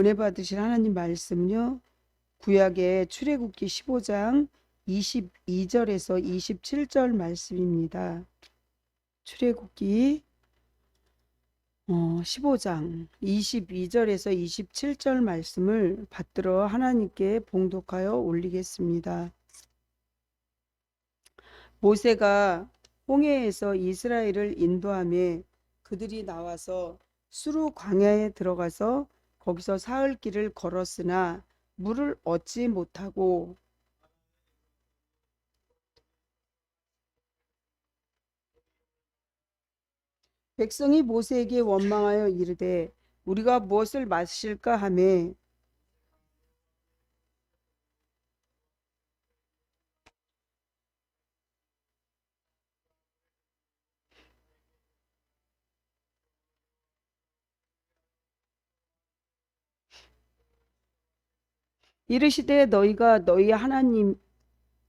은혜 받으실 하나님 말씀요. 구약의 출애굽기 15장 22절에서 27절 말씀입니다. 출애굽기 15장 22절에서 27절 말씀을 받들어 하나님께 봉독하여 올리겠습니다. 모세가 홍해에서 이스라엘을 인도하며 그들이 나와서 수르 광야에 들어가서 거기서 사흘 길을 걸었으나 물을 얻지 못하고 백성이 모세에게 원망하여 이르되 우리가 무엇을 마실까 하매 이르시되 너희가 너희 하나님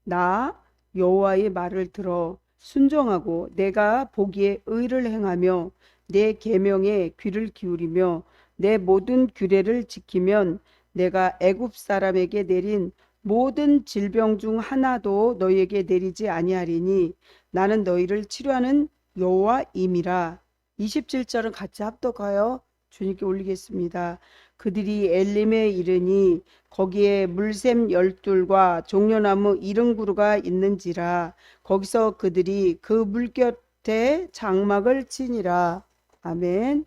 나 여호와의 말을 들어 순종하고 내가 보기에 의를 행하며 내 계명에 귀를 기울이며 내 모든 규례를 지키면 내가 애굽 사람에게 내린 모든 질병 중 하나도 너희에게 내리지 아니하리니 나는 너희를 치료하는 여호와임이라. 27절은 같이 합독하여 주님께 올리겠습니다. 그들이 엘림에 이르니 거기에 물샘 12과 종려나무 70그루가 있는지라. 거기서 그들이 그 물곁에 장막을 치니라. 아멘.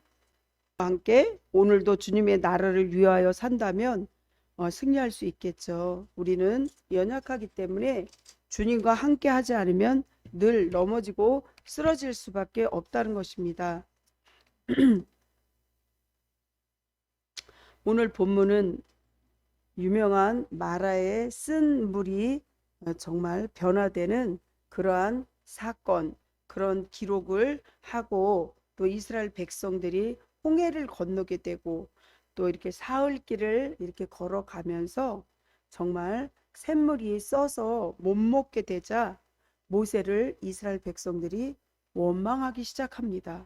함께 오늘도 주님의 나라를 위하여 산다면 승리할 수 있겠죠. 우리는 연약하기 때문에 주님과 함께 하지 않으면 늘 넘어지고 쓰러질 수밖에 없다는 것입니다. 오늘 본문은 유명한 마라의 쓴 물이 정말 변화되는 그러한 사건, 그런 기록을 하고 또 이스라엘 백성들이 홍해를 건너게 되고 또 이렇게 사흘 길을 이렇게 걸어가면서 정말 샘물이 써서 못 먹게 되자 모세를 이스라엘 백성들이 원망하기 시작합니다.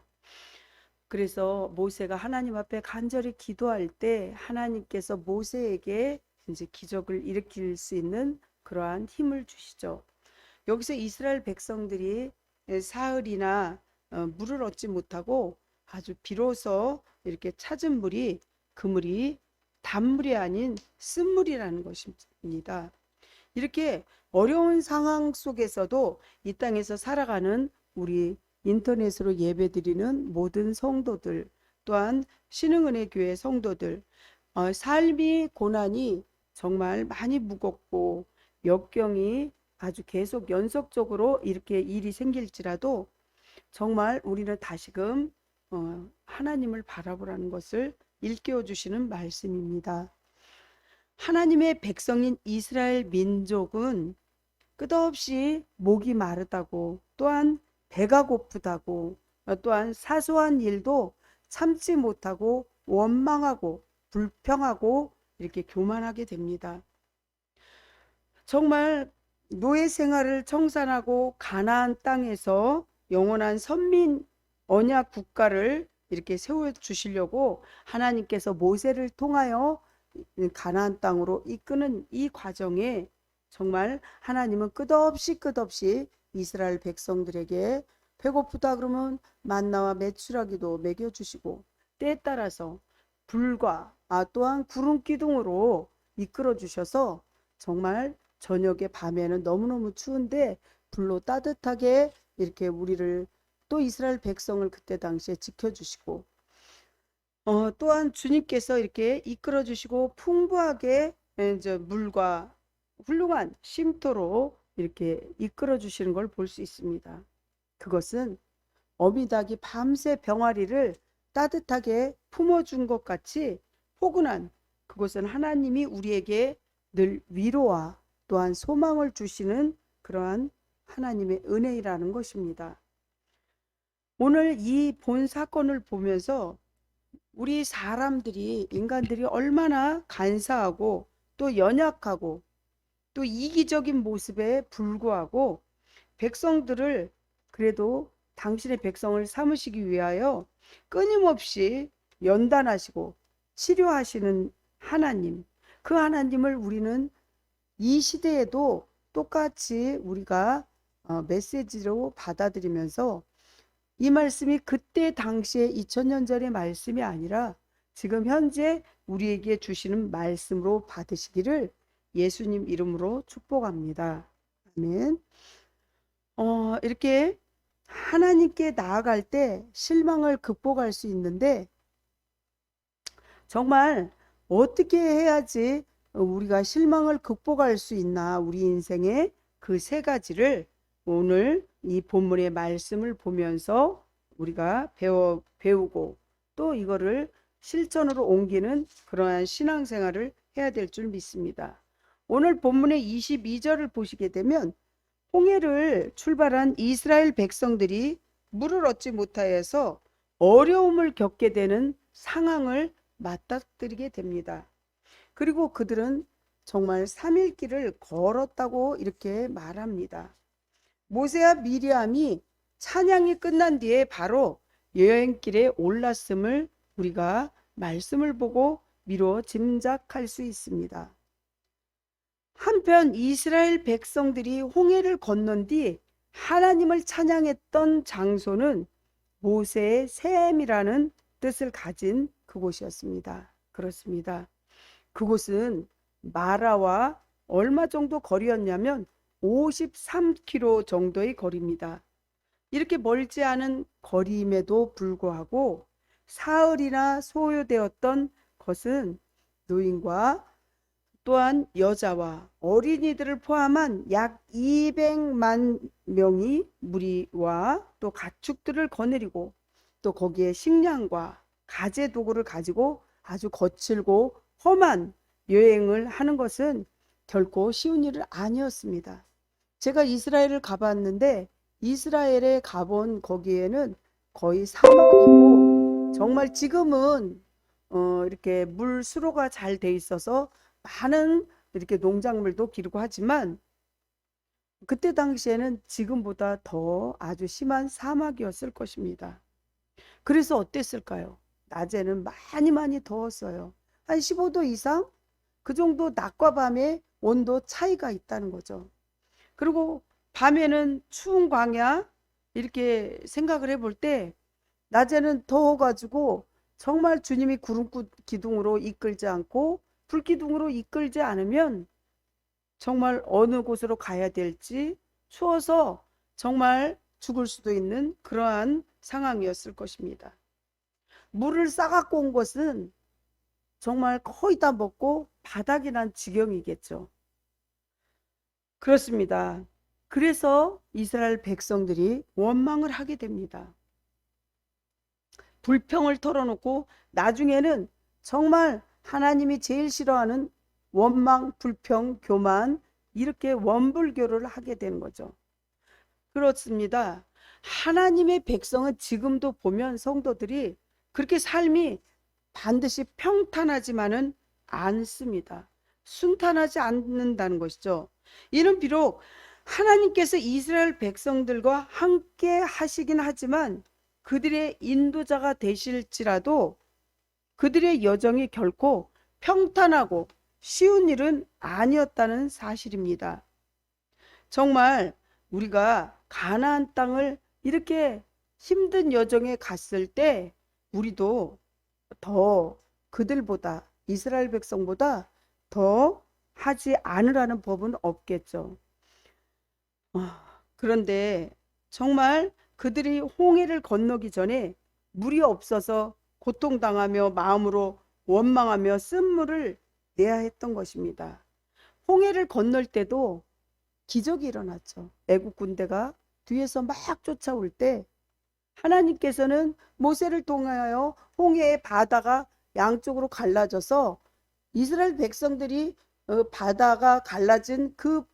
그래서 모세가 하나님 앞에 간절히 기도할 때 하나님께서 모세에게 이제 기적을 일으킬 수 있는 그러한 힘을 주시죠. 여기서 이스라엘 백성들이 사흘이나 물을 얻지 못하고 아주 비로소 이렇게 찾은 물이 그 물이 단물이 아닌 쓴물이라는 것입니다. 이렇게 어려운 상황 속에서도 이 땅에서 살아가는 우리 인터넷으로 예배드리는 모든 성도들, 또한 신흥은혜 교회 성도들, 삶이 고난이 정말 많이 무겁고 역경이 아주 계속 연속적으로 이렇게 일이 생길지라도 정말 우리는 다시금 하나님을 바라보라는 것을 일깨워 주시는 말씀입니다. 하나님의 백성인 이스라엘 민족은 끝없이 목이 마르다고, 또한 배가 고프다고, 또한 사소한 일도 참지 못하고 원망하고 불평하고 이렇게 교만하게 됩니다. 정말 노예 생활을 청산하고 가나안 땅에서 영원한 선민 언약 국가를 이렇게 세워 주시려고 하나님께서 모세를 통하여 가나안 땅으로 이끄는 이 과정에 정말 하나님은 끝없이 이스라엘 백성들에게 배고프다 그러면 만나와 메추라기도 먹여주시고 때에 따라서 불과 또한 구름 기둥으로 이끌어 주셔서 정말 저녁에 밤에는 너무너무 추운데 불로 따뜻하게 이렇게 우리를 또 이스라엘 백성을 그때 당시에 지켜주시고 또한 주님께서 이렇게 이끌어 주시고 풍부하게 이제 물과 훌륭한 쉼터로 이렇게 이끌어 주시는 걸 볼 수 있습니다. 그것은 어미닭이 밤새 병아리를 따뜻하게 품어준 것 같이 포근한, 그것은 하나님이 우리에게 늘 위로와 또한 소망을 주시는 그러한 하나님의 은혜이라는 것입니다. 오늘 이 본 사건을 보면서 우리 사람들이, 인간들이 얼마나 간사하고 또 연약하고 또 이기적인 모습에 불구하고 백성들을, 그래도 당신의 백성을 삼으시기 위하여 끊임없이 연단하시고 치료하시는 하나님, 그 하나님을 우리는 이 시대에도 똑같이 우리가 메시지로 받아들이면서 이 말씀이 그때 당시에 2000년 전의 말씀이 아니라 지금 현재 우리에게 주시는 말씀으로 받으시기를 예수님 이름으로 축복합니다. 아멘. 이렇게 하나님께 나아갈 때 실망을 극복할 수 있는데 정말 어떻게 해야지 우리가 실망을 극복할 수 있나, 우리 인생의 그 세 가지를 오늘 이 본문의 말씀을 보면서 우리가 배우고 또 이거를 실천으로 옮기는 그러한 신앙생활을 해야 될 줄 믿습니다. 오늘 본문의 22절을 보시게 되면 홍해를 출발한 이스라엘 백성들이 물을 얻지 못하여서 어려움을 겪게 되는 상황을 맞닥뜨리게 됩니다. 그리고 그들은 정말 3일 길을 걸었다고 이렇게 말합니다. 모세와 미리암이 찬양이 끝난 뒤에 바로 여행길에 올랐음을 우리가 말씀을 보고 미뤄 짐작할 수 있습니다. 한편 이스라엘 백성들이 홍해를 건넌 뒤 하나님을 찬양했던 장소는 모세의 셈이라는 뜻을 가진 그곳이었습니다. 그렇습니다. 그곳은 마라와 얼마 정도 거리였냐면 53km 정도의 거리입니다. 이렇게 멀지 않은 거리임에도 불구하고 사흘이나 소요되었던 것은 노인과 또한 여자와 어린이들을 포함한 약 200만 명이 무리와 또 가축들을 거느리고 또 거기에 식량과 가재 도구를 가지고 아주 거칠고 험한 여행을 하는 것은 결코 쉬운 일은 아니었습니다. 제가 이스라엘을 가봤는데 이스라엘에 가본 거기에는 거의 사막이고 정말 지금은 이렇게 물 수로가 잘 돼 있어서 많은 이렇게 농작물도 기르고 하지만 그때 당시에는 지금보다 더 아주 심한 사막이었을 것입니다. 그래서 어땠을까요? 낮에는 많이 더웠어요. 한 15도 이상? 그 정도 낮과 밤의 온도 차이가 있다는 거죠. 그리고 밤에는 추운 광야 이렇게 생각을 해볼 때 낮에는 더워가지고 정말 주님이 구름 기둥으로 이끌지 않고 불기둥으로 이끌지 않으면 정말 어느 곳으로 가야 될지 추워서 정말 죽을 수도 있는 그러한 상황이었을 것입니다. 물을 싸갖고 온 것은 정말 거의 다 먹고 바닥이 난 지경이겠죠. 그렇습니다. 그래서 이스라엘 백성들이 원망을 하게 됩니다. 불평을 털어놓고 나중에는 정말 하나님이 제일 싫어하는 원망, 불평, 교만 이렇게 원불교를 하게 되는 거죠. 그렇습니다. 하나님의 백성은 지금도 보면 성도들이 그렇게 삶이 반드시 평탄하지만은 않습니다. 순탄하지 않는다는 것이죠. 이는 비록 하나님께서 이스라엘 백성들과 함께 하시긴 하지만 그들의 인도자가 되실지라도 그들의 여정이 결코 평탄하고 쉬운 일은 아니었다는 사실입니다. 정말 우리가 가나안 땅을 이렇게 힘든 여정에 갔을 때 우리도 더 그들보다 이스라엘 백성보다 더 하지 않으라는 법은 없겠죠. 그런데 정말 그들이 홍해를 건너기 전에 물이 없어서 고통당하며 마음으로 원망하며 쓴물을 내야 했던 것입니다. 홍해를 건널 때도 기적이 일어났죠. 애국 군대가 뒤에서 막 쫓아올 때 하나님께서는 모세를 통하여 홍해의 바다가 양쪽으로 갈라져서 이스라엘 백성들이 바다가 갈라진 그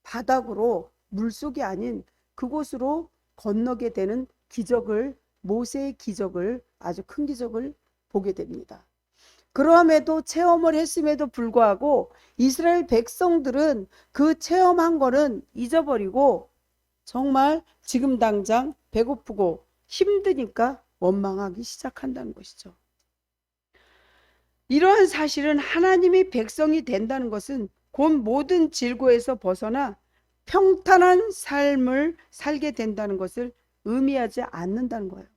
바닥으로 물속이 아닌 그곳으로 건너게 되는 기적을, 모세의 기적을, 아주 큰 기적을 보게 됩니다. 그러함에도 체험을 했음에도 불구하고 이스라엘 백성들은 그 체험한 거는 잊어버리고 정말 지금 당장 배고프고 힘드니까 원망하기 시작한다는 것이죠. 이러한 사실은 하나님의 백성이 된다는 것은 곧 모든 질고에서 벗어나 평탄한 삶을 살게 된다는 것을 의미하지 않는다는 거예요.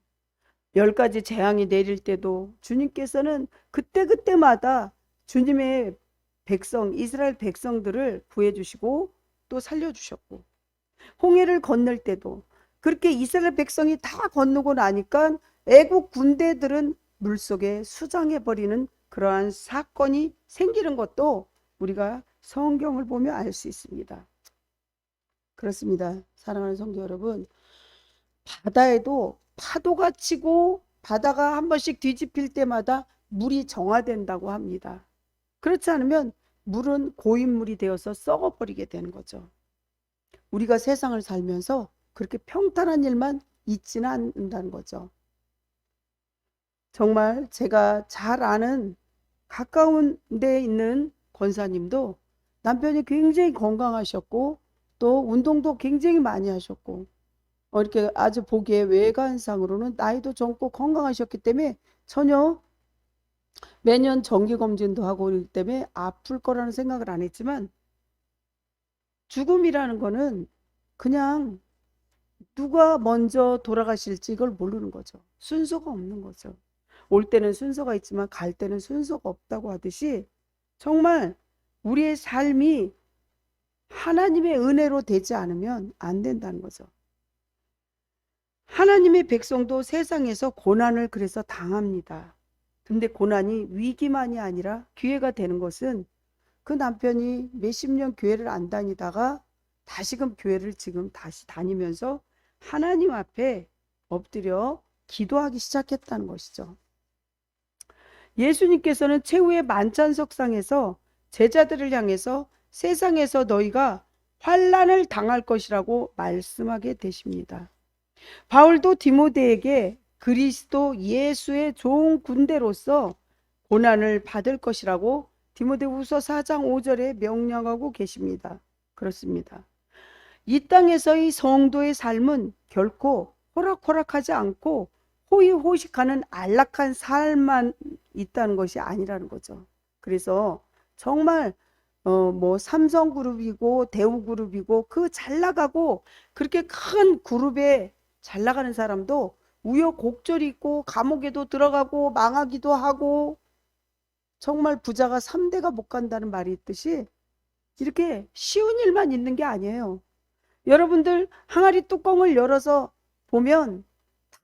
10가지 재앙이 내릴 때도 주님께서는 그때그때마다 주님의 백성, 이스라엘 백성들을 구해주시고 또 살려주셨고, 홍해를 건널 때도 그렇게 이스라엘 백성이 다 건너고 나니까 애국 군대들은 물속에 수장해버리는 그러한 사건이 생기는 것도 우리가 성경을 보며 알 수 있습니다. 그렇습니다. 사랑하는 성도 여러분, 바다에도 파도가 치고 바다가 한 번씩 뒤집힐 때마다 물이 정화된다고 합니다. 그렇지 않으면 물은 고인물이 되어서 썩어버리게 되는 거죠. 우리가 세상을 살면서 그렇게 평탄한 일만 있지는 않는다는 거죠. 정말 제가 잘 아는 가까운 데에 있는 권사님도 남편이 굉장히 건강하셨고 또 운동도 굉장히 많이 하셨고 이렇게 아주 보기에 외관상으로는 나이도 젊고 건강하셨기 때문에 전혀 매년 정기검진도 하고 그러기 때문에 아플 거라는 생각을 안 했지만, 죽음이라는 거는 그냥 누가 먼저 돌아가실지 이걸 모르는 거죠. 순서가 없는 거죠. 올 때는 순서가 있지만 갈 때는 순서가 없다고 하듯이 정말 우리의 삶이 하나님의 은혜로 되지 않으면 안 된다는 거죠. 하나님의 백성도 세상에서 고난을 그래서 당합니다. 근데 고난이 위기만이 아니라 기회가 되는 것은 그 남편이 몇십 년 교회를 안 다니다가 다시금 교회를 지금 다시 다니면서 하나님 앞에 엎드려 기도하기 시작했다는 것이죠. 예수님께서는 최후의 만찬석상에서 제자들을 향해서 세상에서 너희가 환난을 당할 것이라고 말씀하게 되십니다. 바울도 디모데에게 그리스도 예수의 좋은 군대로서 고난을 받을 것이라고 디모데후서 4장 5절에 명령하고 계십니다. 그렇습니다. 이 땅에서의 성도의 삶은 결코 호락호락하지 않고 호의호식하는 안락한 삶만 있다는 것이 아니라는 거죠. 그래서 정말 뭐 삼성그룹이고 대우그룹이고 그 잘 나가고 그렇게 큰 그룹에 잘 나가는 사람도 우여곡절이 있고 감옥에도 들어가고 망하기도 하고 정말 부자가 3대가 못 간다는 말이 있듯이 이렇게 쉬운 일만 있는 게 아니에요. 여러분들 항아리 뚜껑을 열어서 보면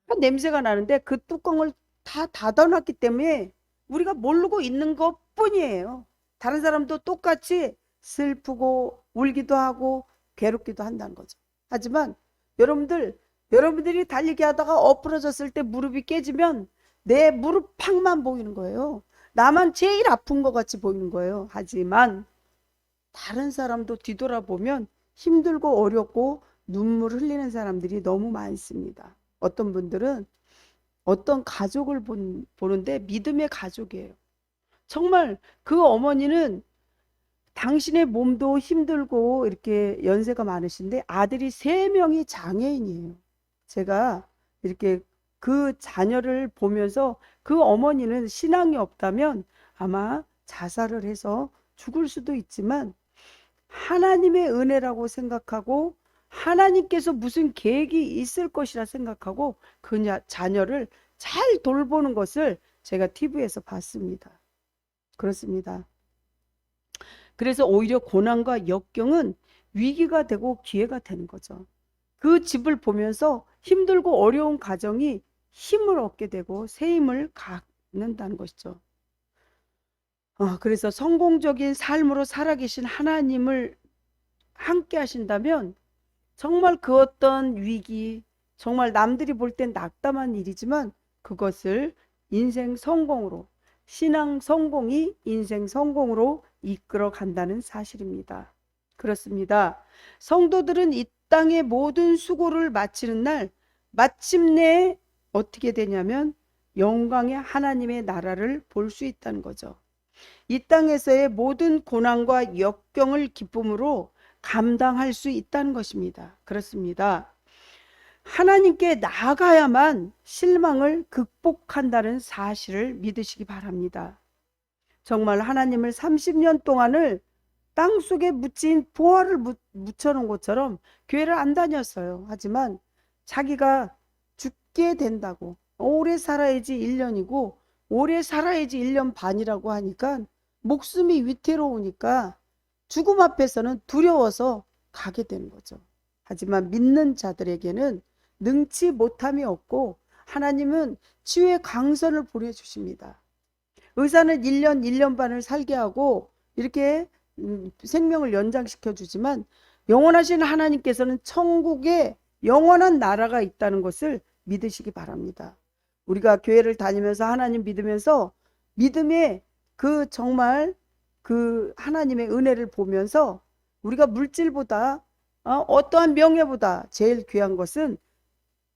다 냄새가 나는데 그 뚜껑을 다 닫아놨기 때문에 우리가 모르고 있는 것 뿐이에요. 다른 사람도 똑같이 슬프고 울기도 하고 괴롭기도 한다는 거죠. 하지만 여러분들이 달리기 하다가 엎어졌을 때 무릎이 깨지면 내 무릎팍만 보이는 거예요. 나만 제일 아픈 것 같이 보이는 거예요. 하지만 다른 사람도 뒤돌아보면 힘들고 어렵고 눈물 흘리는 사람들이 너무 많습니다. 어떤 분들은 어떤 가족을 보는데 믿음의 가족이에요. 정말 그 어머니는 당신의 몸도 힘들고 이렇게 연세가 많으신데 아들이 3명이 장애인이에요. 제가 이렇게 그 자녀를 보면서 그 어머니는 신앙이 없다면 아마 자살을 해서 죽을 수도 있지만 하나님의 은혜라고 생각하고 하나님께서 무슨 계획이 있을 것이라 생각하고 그 자녀를 잘 돌보는 것을 제가 TV에서 봤습니다. 그렇습니다. 그래서 오히려 고난과 역경은 위기가 되고 기회가 되는 거죠. 그 집을 보면서 힘들고 어려운 가정이 힘을 얻게 되고 새 힘을 갖는다는 것이죠. 그래서 성공적인 삶으로 살아계신 하나님을 함께 하신다면 정말 그 어떤 위기, 정말 남들이 볼 땐 낙담한 일이지만 그것을 인생 성공으로, 신앙 성공이 인생 성공으로 이끌어 간다는 사실입니다. 그렇습니다. 성도들은 이 땅의 모든 수고를 마치는 날 마침내 어떻게 되냐면 영광의 하나님의 나라를 볼 수 있다는 거죠. 이 땅에서의 모든 고난과 역경을 기쁨으로 감당할 수 있다는 것입니다. 그렇습니다. 하나님께 나아가야만 실망을 극복한다는 사실을 믿으시기 바랍니다. 정말 하나님을 30년 동안을 땅속에 묻힌 보화를 묻혀놓은 것처럼 교회를 안 다녔어요. 하지만 자기가 죽게 된다고, 오래 살아야지 1년이고 오래 살아야지 1년 반이라고 하니까 목숨이 위태로우니까 죽음 앞에서는 두려워서 가게 되는 거죠. 하지만 믿는 자들에게는 능치 못함이 없고 하나님은 치유의 강선을 보내주십니다. 의사는 1년, 1년 반을 살게 하고 이렇게 생명을 연장시켜 주지만 영원하신 하나님께서는 천국에 영원한 나라가 있다는 것을 믿으시기 바랍니다. 우리가 교회를 다니면서 하나님 믿으면서 믿음의 그 정말 그 하나님의 은혜를 보면서 우리가 물질보다 어떠한 명예보다 제일 귀한 것은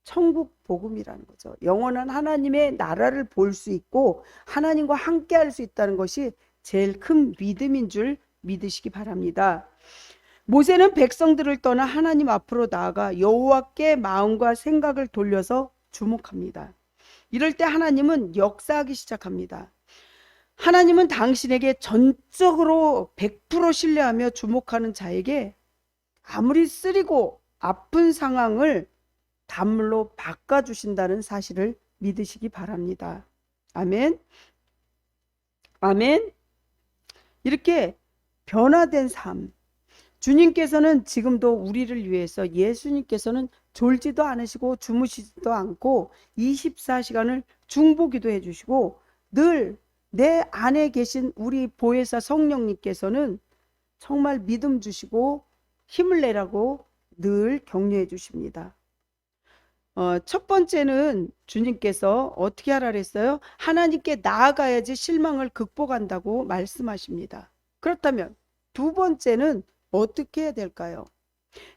천국 복음이라는 거죠. 영원한 하나님의 나라를 볼 수 있고 하나님과 함께 할 수 있다는 것이 제일 큰 믿음인 줄 믿으시기 바랍니다. 모세는 백성들을 떠나 하나님 앞으로 나아가 여호와께 마음과 생각을 돌려서 주목합니다. 이럴 때 하나님은 역사하기 시작합니다. 하나님은 당신에게 전적으로 100% 신뢰하며 주목하는 자에게 아무리 쓰리고 아픈 상황을 단물로 바꿔주신다는 사실을 믿으시기 바랍니다. 아멘. 아멘. 이렇게 변화된 삶, 주님께서는 지금도 우리를 위해서, 예수님께서는 졸지도 않으시고 주무시지도 않고 24시간을 중보기도 해주시고 늘 내 안에 계신 우리 보혜사 성령님께서는 정말 믿음 주시고 힘을 내라고 늘 격려해 주십니다. 첫 번째는 주님께서 어떻게 하라 그랬어요? 하나님께 나아가야지 실망을 극복한다고 말씀하십니다. 그렇다면 두 번째는 어떻게 해야 될까요?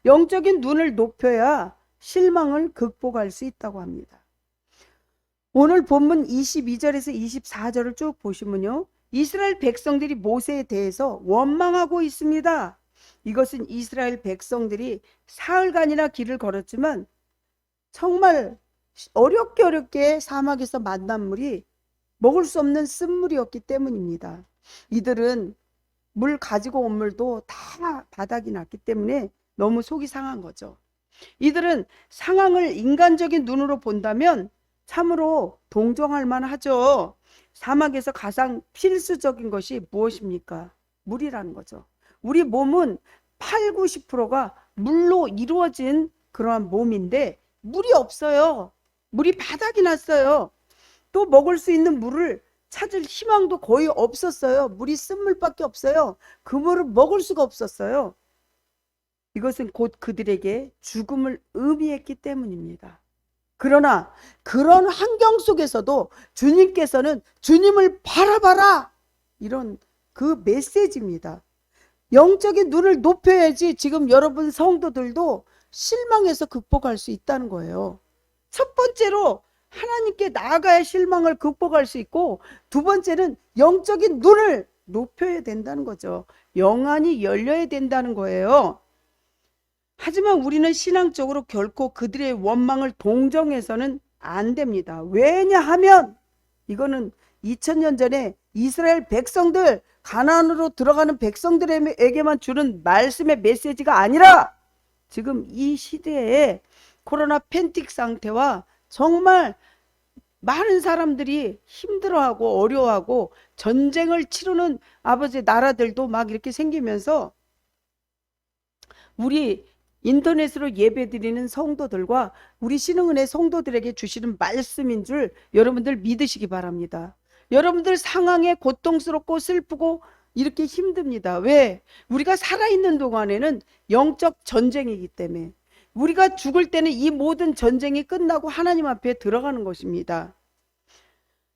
영적인 눈을 높여야 실망을 극복할 수 있다고 합니다. 오늘 본문 22절에서 24절을 쭉 보시면요, 이스라엘 백성들이 모세에 대해서 원망하고 있습니다. 이것은 이스라엘 백성들이 사흘간이나 길을 걸었지만 정말 어렵게 사막에서 만난 물이 먹을 수 없는 쓴물이었기 때문입니다. 이들은 물 가지고 온 물도 다 바닥이 났기 때문에 너무 속이 상한 거죠. 이들은 상황을 인간적인 눈으로 본다면 참으로 동정할 만하죠. 사막에서 가장 필수적인 것이 무엇입니까? 물이라는 거죠. 우리 몸은 8, 90%가 물로 이루어진 그러한 몸인데 물이 없어요. 물이 바닥이 났어요. 또 먹을 수 있는 물을 찾을 희망도 거의 없었어요. 물이 쓴물밖에 없어요. 그 물을 먹을 수가 없었어요. 이것은 곧 그들에게 죽음을 의미했기 때문입니다. 그러나 그런 환경 속에서도 주님께서는 주님을 바라봐라, 이런 그 메시지입니다. 영적인 눈을 높여야지 지금 여러분 성도들도 실망해서 극복할 수 있다는 거예요. 첫 번째로 하나님께 나아가야 실망을 극복할 수 있고, 두 번째는 영적인 눈을 높여야 된다는 거죠. 영안이 열려야 된다는 거예요. 하지만 우리는 신앙적으로 결코 그들의 원망을 동정해서는 안 됩니다. 왜냐하면 이거는 2000년 전에 이스라엘 백성들, 가나안으로 들어가는 백성들에게만 주는 말씀의 메시지가 아니라 지금 이 시대에 코로나 팬틱 상태와 정말 많은 사람들이 힘들어하고 어려워하고 전쟁을 치르는 아버지 나라들도 막 이렇게 생기면서 우리 인터넷으로 예배드리는 성도들과 우리 신흥은혜 성도들에게 주시는 말씀인 줄 여러분들 믿으시기 바랍니다. 여러분들 상황에 고통스럽고 슬프고 이렇게 힘듭니다. 왜? 우리가 살아있는 동안에는 영적 전쟁이기 때문에, 우리가 죽을 때는 이 모든 전쟁이 끝나고 하나님 앞에 들어가는 것입니다.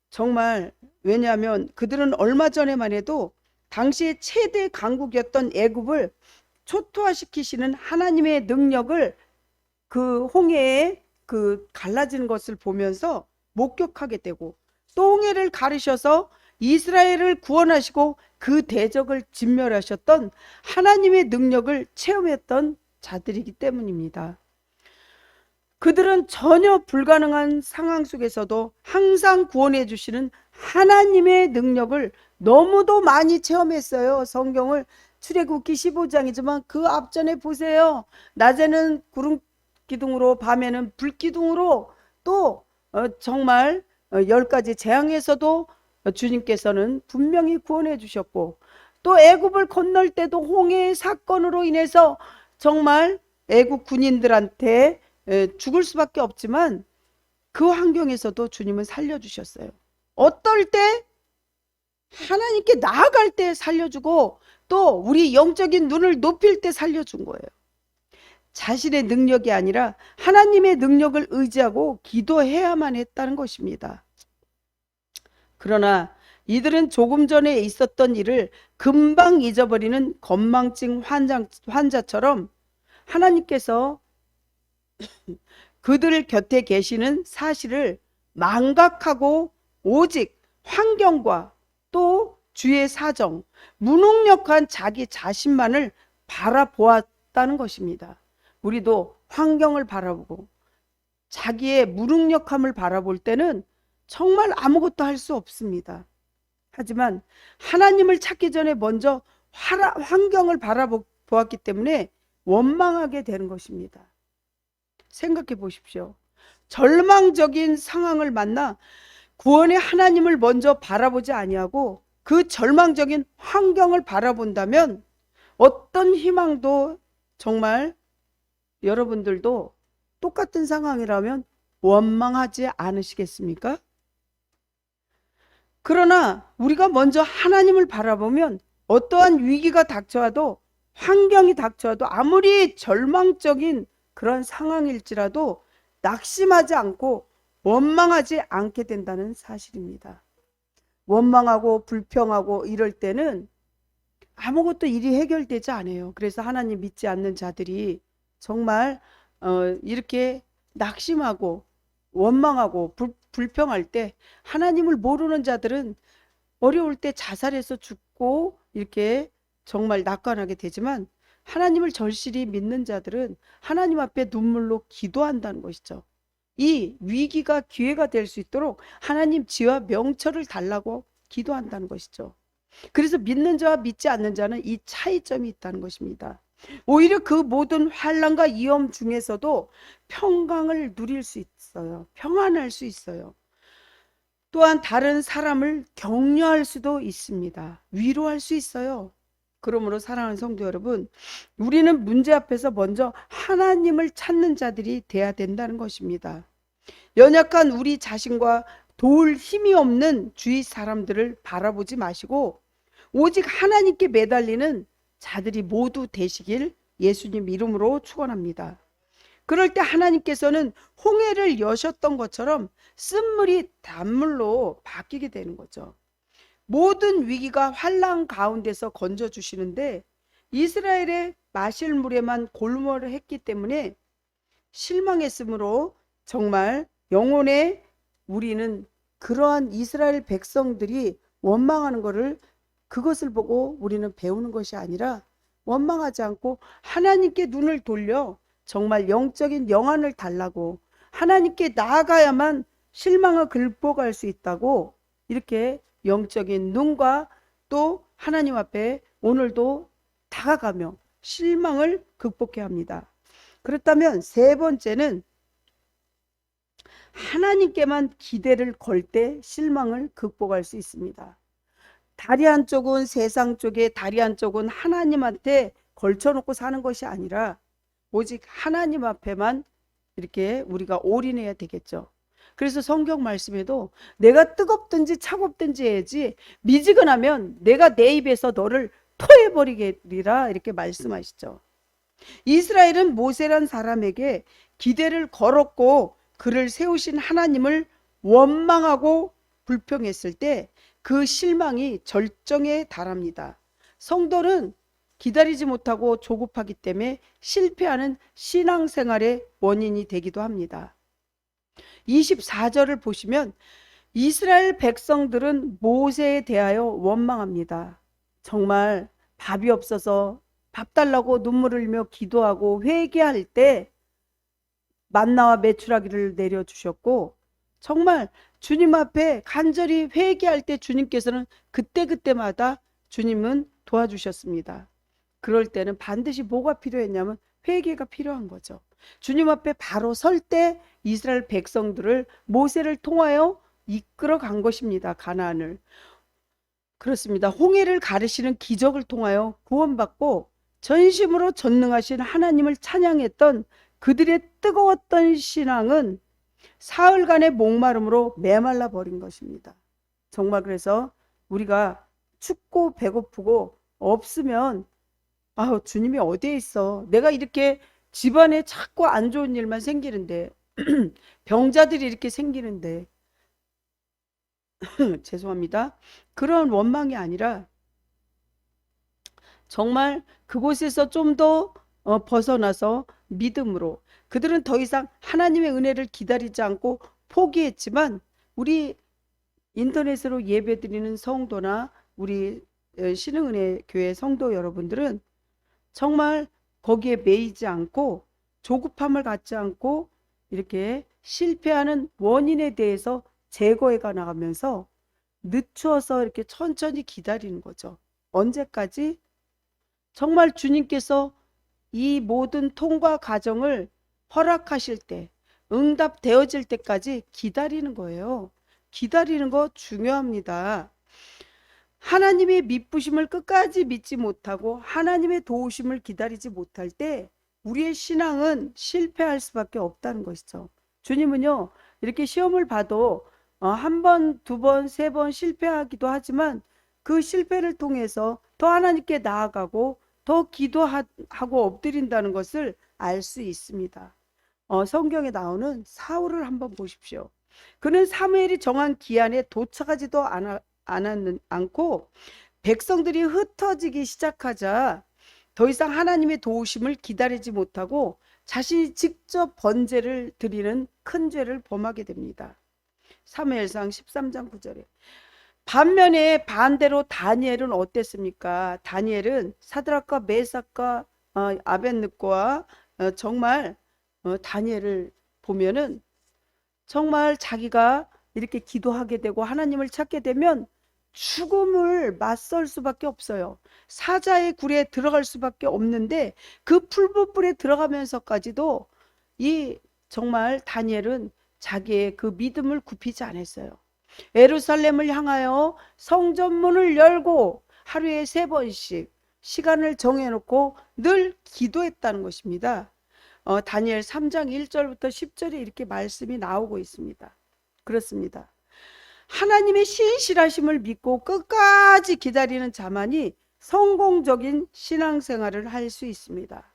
정말, 왜냐하면 그들은 얼마 전에만 해도 당시의 최대 강국이었던 애굽을 초토화시키시는 하나님의 능력을 그 홍해에 그 갈라지는 것을 보면서 목격하게 되고, 또 홍해를 가르셔서 이스라엘을 구원하시고 그 대적을 진멸하셨던 하나님의 능력을 체험했던 자들이기 때문입니다. 그들은 전혀 불가능한 상황 속에서도 항상 구원해 주시는 하나님의 능력을 너무도 많이 체험했어요. 성경을 출애굽기 15장이지만 그 앞전에 보세요. 낮에는 구름 기둥으로, 밤에는 불 기둥으로, 또 정말 10가지 재앙에서도 주님께서는 분명히 구원해 주셨고, 또 애굽을 건널 때도 홍해의 사건으로 인해서 정말 애굽 군인들한테 죽을 수밖에 없지만 그 환경에서도 주님은 살려주셨어요. 어떨 때? 하나님께 나아갈 때 살려주고, 또 우리 영적인 눈을 높일 때 살려준 거예요. 자신의 능력이 아니라 하나님의 능력을 의지하고 기도해야만 했다는 것입니다. 그러나 이들은 조금 전에 있었던 일을 금방 잊어버리는 건망증 환자처럼 하나님께서 그들 곁에 계시는 사실을 망각하고 오직 환경과 또 주의 사정, 무능력한 자기 자신만을 바라보았다는 것입니다. 우리도 환경을 바라보고 자기의 무능력함을 바라볼 때는 정말 아무것도 할 수 없습니다. 하지만 하나님을 찾기 전에 먼저 환경을 바라보았기 때문에 원망하게 되는 것입니다. 생각해 보십시오. 절망적인 상황을 만나 구원의 하나님을 먼저 바라보지 아니하고 그 절망적인 환경을 바라본다면 어떤 희망도, 정말 여러분들도 똑같은 상황이라면 원망하지 않으시겠습니까? 그러나 우리가 먼저 하나님을 바라보면 어떠한 위기가 닥쳐와도, 환경이 닥쳐와도, 아무리 절망적인 그런 상황일지라도 낙심하지 않고 원망하지 않게 된다는 사실입니다. 원망하고 불평하고 이럴 때는 아무것도 일이 해결되지 않아요. 그래서 하나님 믿지 않는 자들이 정말 이렇게 낙심하고 원망하고 불평할 때, 하나님을 모르는 자들은 어려울 때 자살해서 죽고 이렇게 정말 낙관하게 되지만, 하나님을 절실히 믿는 자들은 하나님 앞에 눈물로 기도한다는 것이죠. 이 위기가 기회가 될 수 있도록 하나님 지와 명철을 달라고 기도한다는 것이죠. 그래서 믿는 자와 믿지 않는 자는 이 차이점이 있다는 것입니다. 오히려 그 모든 환난과 위험 중에서도 평강을 누릴 수 있어요. 평안할 수 있어요. 또한 다른 사람을 격려할 수도 있습니다. 위로할 수 있어요. 그러므로 사랑하는 성도 여러분, 우리는 문제 앞에서 먼저 하나님을 찾는 자들이 돼야 된다는 것입니다. 연약한 우리 자신과 도울 힘이 없는 주위 사람들을 바라보지 마시고 오직 하나님께 매달리는 자들이 모두 되시길 예수님 이름으로 축원합니다. 그럴 때 하나님께서는 홍해를 여셨던 것처럼 쓴물이 단물로 바뀌게 되는 거죠. 모든 위기가 환난 가운데서 건져주시는데 이스라엘의 마실 물에만 골몰을 했기 때문에 실망했으므로 정말 영혼에, 우리는 그러한 이스라엘 백성들이 원망하는 것을, 그것을 보고 우리는 배우는 것이 아니라 원망하지 않고 하나님께 눈을 돌려 정말 영적인 영안을 달라고, 하나님께 나아가야만 실망을 극복할 수 있다고, 이렇게 영적인 눈과 또 하나님 앞에 오늘도 다가가며 실망을 극복해야 합니다. 그렇다면 세 번째는 하나님께만 기대를 걸 때 실망을 극복할 수 있습니다. 다리 한쪽은 세상 쪽에, 다리 한쪽은 하나님한테 걸쳐놓고 사는 것이 아니라 오직 하나님 앞에만 이렇게 우리가 올인해야 되겠죠. 그래서 성경 말씀에도 내가 뜨겁든지 차갑든지 해야지 미지근하면 내가 내 입에서 너를 토해버리리라, 이렇게 말씀하시죠. 이스라엘은 모세란 사람에게 기대를 걸었고 그를 세우신 하나님을 원망하고 불평했을 때 그 실망이 절정에 달합니다. 성도는 기다리지 못하고 조급하기 때문에 실패하는 신앙생활의 원인이 되기도 합니다. 24절을 보시면 이스라엘 백성들은 모세에 대하여 원망합니다. 정말 밥이 없어서 밥 달라고 눈물을 흘리며 기도하고 회개할 때 만나와 메추라기를 내려주셨고, 정말 주님 앞에 간절히 회개할 때 주님께서는 그때그때마다 주님은 도와주셨습니다. 그럴 때는 반드시 뭐가 필요했냐면 회개가 필요한 거죠. 주님 앞에 바로 설 때 이스라엘 백성들을 모세를 통하여 이끌어 간 것입니다. 가나안을. 그렇습니다. 홍해를 가르시는 기적을 통하여 구원받고 전심으로 전능하신 하나님을 찬양했던 그들의 뜨거웠던 신앙은 사흘간의 목마름으로 메말라 버린 것입니다. 정말 그래서 우리가 춥고 배고프고 없으면 주님이 어디에 있어? 내가 이렇게 집안에 자꾸 안 좋은 일만 생기는데 병자들이 이렇게 생기는데 죄송합니다. 그런 원망이 아니라 정말 그곳에서 좀 더 벗어나서 믿음으로 그들은 더 이상 하나님의 은혜를 기다리지 않고 포기했지만 우리 인터넷으로 예배드리는 성도나 우리 신흥은혜 교회 성도 여러분들은 정말 거기에 매이지 않고 조급함을 갖지 않고 이렇게 실패하는 원인에 대해서 제거해 나가면서 늦추어서 이렇게 천천히 기다리는 거죠. 언제까지? 정말 주님께서 이 모든 통과 과정을 허락하실 때, 응답되어질 때까지 기다리는 거예요. 기다리는 거 중요합니다. 하나님의 미쁘심을 끝까지 믿지 못하고 하나님의 도우심을 기다리지 못할 때 우리의 신앙은 실패할 수밖에 없다는 것이죠. 주님은요, 이렇게 시험을 봐도 한 번, 두 번, 세 번 실패하기도 하지만 그 실패를 통해서 더 하나님께 나아가고 더 기도하고 엎드린다는 것을 알 수 있습니다. 성경에 나오는 사울을 한번 보십시오. 그는 사무엘이 정한 기한에 도착하지도 않고 백성들이 흩어지기 시작하자 더 이상 하나님의 도우심을 기다리지 못하고 자신이 직접 번제를 드리는 큰 죄를 범하게 됩니다. 사무엘상 13장 9절에. 반면에 반대로 다니엘은 어땠습니까? 다니엘은 사드락과 메삭과 아벳느고와 정말 다니엘을 보면은 정말 자기가 이렇게 기도하게 되고 하나님을 찾게 되면 죽음을 맞설 수밖에 없어요. 사자의 굴에 들어갈 수밖에 없는데 그 풀무불에 들어가면서까지도 이 정말 다니엘은 자기의 그 믿음을 굽히지 않았어요. 예루살렘을 향하여 성전문을 열고 하루에 3번씩 시간을 정해놓고 늘 기도했다는 것입니다. 다니엘 3장 1절부터 10절에 이렇게 말씀이 나오고 있습니다. 그렇습니다. 하나님의 신실하심을 믿고 끝까지 기다리는 자만이 성공적인 신앙생활을 할 수 있습니다.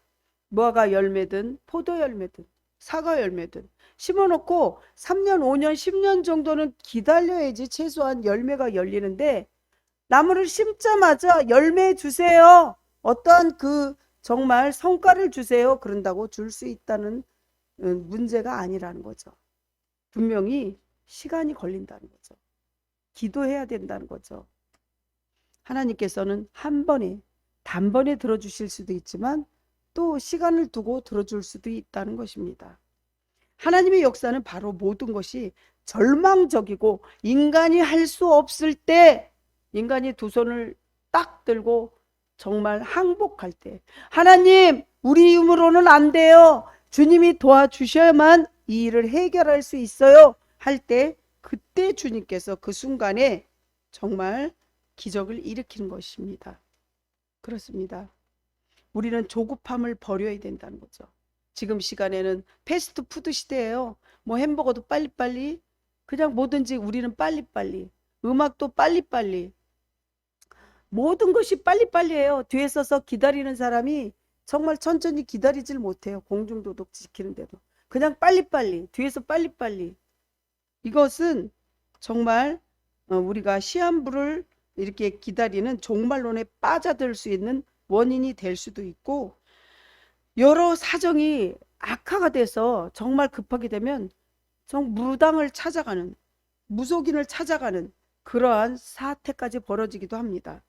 무화과 열매든 포도 열매든 사과 열매든 심어놓고 3년, 5년, 10년 정도는 기다려야지 최소한 열매가 열리는데 나무를 심자마자 열매 주세요. 어떠한 그 정말 성과를 주세요. 그런다고 줄 수 있다는 문제가 아니라는 거죠. 분명히 시간이 걸린다는 거죠. 기도해야 된다는 거죠. 하나님께서는 한 번에 단번에 들어주실 수도 있지만 또 시간을 두고 들어줄 수도 있다는 것입니다. 하나님의 역사는 바로 모든 것이 절망적이고 인간이 할 수 없을 때 인간이 두 손을 딱 들고 정말 항복할 때 하나님 우리 힘으로는 안 돼요. 주님이 도와주셔야만 이 일을 해결할 수 있어요. 할 때 그때 주님께서 그 순간에 정말 기적을 일으키는 것입니다. 그렇습니다. 우리는 조급함을 버려야 된다는 거죠. 지금 시간에는 패스트푸드 시대예요. 뭐 햄버거도 빨리빨리 그냥 뭐든지 우리는 빨리빨리 음악도 빨리빨리 모든 것이 빨리빨리해요. 뒤에 서서 기다리는 사람이 정말 천천히 기다리질 못해요. 공중도덕 지키는데도 그냥 빨리빨리 뒤에서 빨리빨리 이것은 정말 우리가 시한부를 이렇게 기다리는 종말론에 빠져들 수 있는 원인이 될 수도 있고 여러 사정이 악화가 돼서 정말 급하게 되면 무당을 찾아가는 무속인을 찾아가는 그러한 사태까지 벌어지기도 합니다.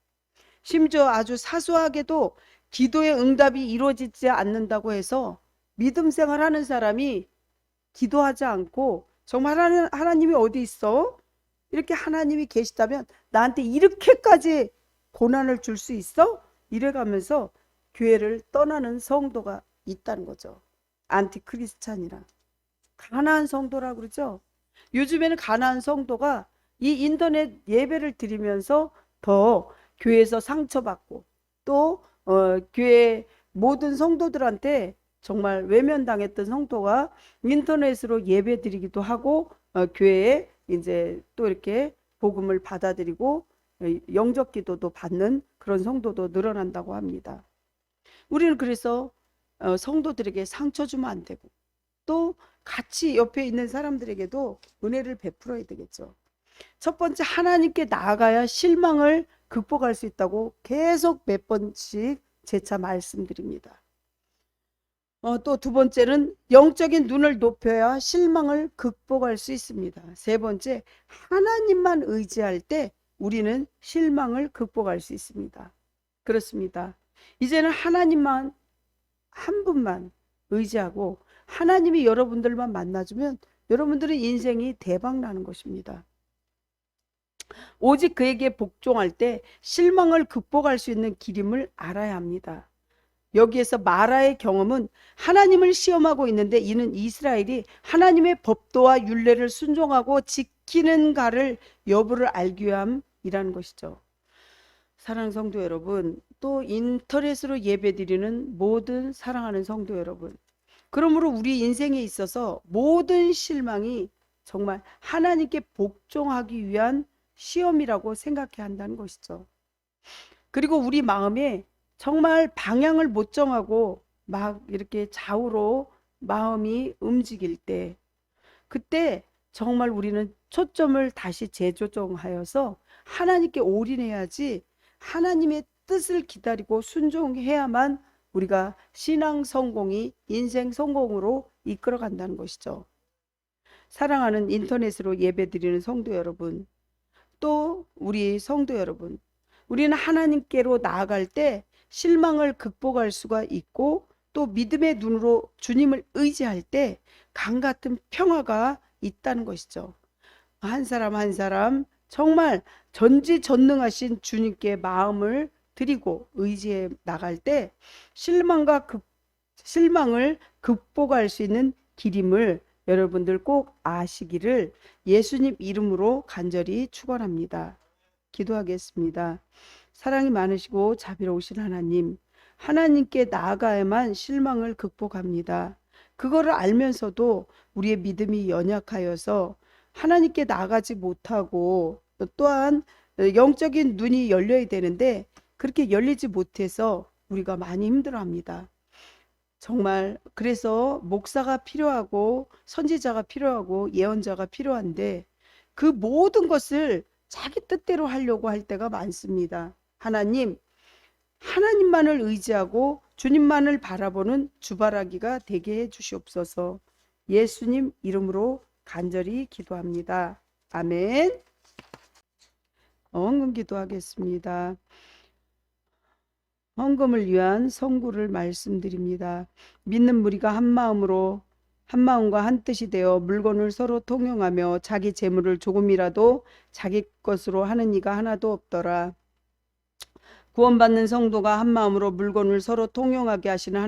심지어 아주 사소하게도 기도의 응답이 이루어지지 않는다고 해서 믿음 생활하는 사람이 기도하지 않고 정말 하나님이 어디 있어? 이렇게 하나님이 계시다면 나한테 이렇게까지 고난을 줄 수 있어? 이래가면서 교회를 떠나는 성도가 있다는 거죠. 안티크리스찬이라. 가난한 성도라고 그러죠. 요즘에는 가난한 성도가 이 인터넷 예배를 드리면서 더 교회에서 상처받고 또 교회 모든 성도들한테 정말 외면당했던 성도가 인터넷으로 예배 드리기도 하고 교회에 이제 또 이렇게 복음을 받아들이고 영접 기도도 받는 그런 성도도 늘어난다고 합니다. 우리는 그래서 성도들에게 상처 주면 안 되고 또 같이 옆에 있는 사람들에게도 은혜를 베풀어야 되겠죠. 첫 번째, 하나님께 나아가야 실망을 극복할 수 있다고 계속 몇 번씩 재차 말씀드립니다. 또 두 번째는 영적인 눈을 높여야 실망을 극복할 수 있습니다. 세 번째, 하나님만 의지할 때 우리는 실망을 극복할 수 있습니다. 그렇습니다. 이제는 하나님만 한 분만 의지하고 하나님이 여러분들만 만나주면 여러분들의 인생이 대박 나는 것입니다. 오직 그에게 복종할 때 실망을 극복할 수 있는 길임을 알아야 합니다. 여기에서 마라의 경험은 하나님을 시험하고 있는데 이는 이스라엘이 하나님의 법도와 율례를 순종하고 지키는가를 여부를 알기 위함이라는 것이죠. 사랑하는 성도 여러분, 또 인터넷으로 예배드리는 모든 사랑하는 성도 여러분, 그러므로 우리 인생에 있어서 모든 실망이 정말 하나님께 복종하기 위한 시험이라고 생각해야 한다는 것이죠. 그리고 우리 마음에 정말 방향을 못 정하고 막 이렇게 좌우로 마음이 움직일 때, 그때 정말 우리는 초점을 다시 재조정하여서 하나님께 올인해야지, 하나님의 뜻을 기다리고 순종해야만 우리가 신앙 성공이 인생 성공으로 이끌어 간다는 것이죠. 사랑하는 인터넷으로 예배드리는 성도 여러분, 또 우리 성도 여러분, 우리는 하나님께로 나아갈 때 실망을 극복할 수가 있고 또 믿음의 눈으로 주님을 의지할 때 강 같은 평화가 있다는 것이죠. 한 사람 한 사람 정말 전지전능하신 주님께 마음을 드리고 의지해 나갈 때 실망을 극복할 수 있는 길임을 여러분들 꼭 아시기를 예수님 이름으로 간절히 축원합니다. 기도하겠습니다. 사랑이 많으시고 자비로우신 하나님, 하나님께 나아가야만 실망을 극복합니다. 그거를 알면서도 우리의 믿음이 연약하여서 하나님께 나아가지 못하고 또한 영적인 눈이 열려야 되는데 그렇게 열리지 못해서 우리가 많이 힘들어합니다. 정말 그래서 목사가 필요하고 선지자가 필요하고 예언자가 필요한데 그 모든 것을 자기 뜻대로 하려고 할 때가 많습니다. 하나님만을 의지하고 주님만을 바라보는 주바라기가 되게 해 주시옵소서. 예수님 이름으로 간절히 기도합니다. 아멘. 헌금 기도하겠습니다. 헌금을 위한 성구를 말씀드립니다. 믿는 무리가 한 마음과 한 뜻이 되어 물건을 서로 통용하며 자기 재물을 조금이라도 자기 것으로 하는 이가 하나도 없더라. 구원받는 성도가 한 마음으로 물건을 서로 통용하게 하시는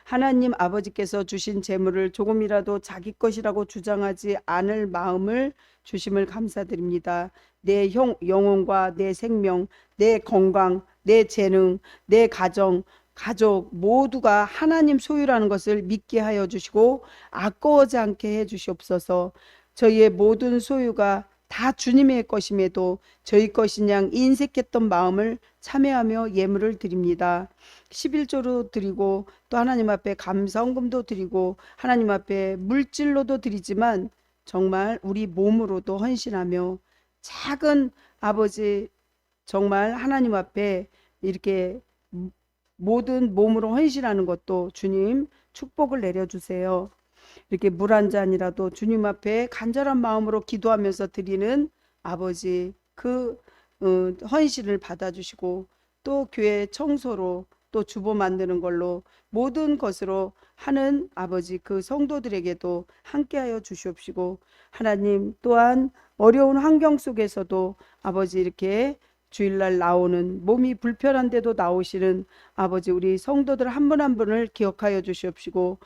하나님 아버지께서 주신 재물을 조금이라도 자기 것이라고 주장하지 않을 마음을 주심을 감사드립니다. 내 영혼과 내 생명, 내 건강, 내 재능, 내 가족 모두가 하나님 소유라는 것을 믿게 하여 주시고 아까워지 않게 해 주시옵소서. 저희의 모든 소유가 다 주님의 것임에도 저희 것인 양 인색했던 마음을 참회하며 예물을 드립니다. 11조로 드리고 또 하나님 앞에 감사헌금도 드리고 하나님 앞에 물질로도 드리지만 정말 우리 몸으로도 헌신하며 작은 아버지 정말 하나님 앞에 이렇게 모든 몸으로 헌신하는 것도 주님 축복을 내려주세요. 이렇게 물 한 잔이라도 주님 앞에 간절한 마음으로 기도하면서 드리는 아버지 그 헌신을 받아주시고 또 교회 청소로 또 주보 만드는 걸로 모든 것으로 하는 아버지 그 성도들에게도 함께하여 주시옵시고, 하나님 또한 어려운 환경 속에서도 아버지 이렇게 주일날 나오는 몸이 불편한데도 나오시는 아버지 우리 성도들 한 분 한 분을 기억하여 주시옵시고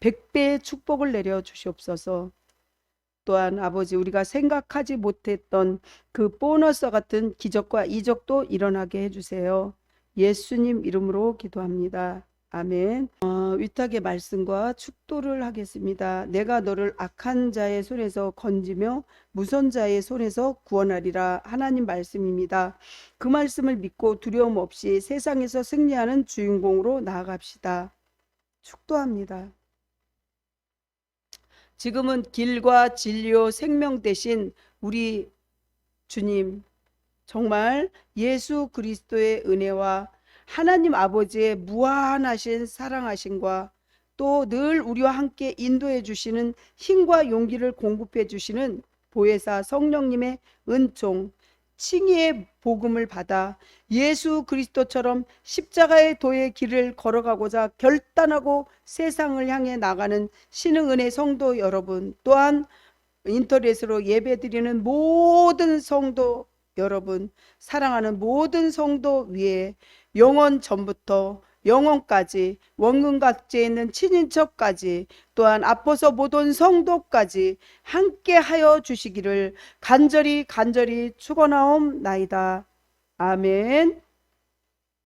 100배의 축복을 내려 주시옵소서. 또한 아버지 우리가 생각하지 못했던 그 보너스 같은 기적과 이적도 일어나게 해주세요. 예수님 이름으로 기도합니다. 아멘. 위탁의 말씀과 축도를 하겠습니다. 내가 너를 악한 자의 손에서 건지며 무선 자의 손에서 구원하리라. 하나님 말씀입니다. 그 말씀을 믿고 두려움 없이 세상에서 승리하는 주인공으로 나아갑시다. 축도합니다. 지금은 길과 진리요 생명 되신 우리 주님, 정말 예수 그리스도의 은혜와 하나님 아버지의 무한하신 사랑하심과 또 늘 우리와 함께 인도해 주시는 힘과 용기를 공급해 주시는 보혜사 성령님의 은총, 칭의의 복음을 받아 예수 그리스도처럼 십자가의 도의 길을 걸어가고자 결단하고 세상을 향해 나가는 신흥은혜 성도 여러분, 또한 인터넷으로 예배드리는 모든 성도 여러분, 사랑하는 모든 성도 위에 영원 전부터 영원까지 원근각지에 있는 친인척까지 또한 앞서서 못 온 성도까지 함께 하여 주시기를 간절히 축원하옵나이다. 아멘.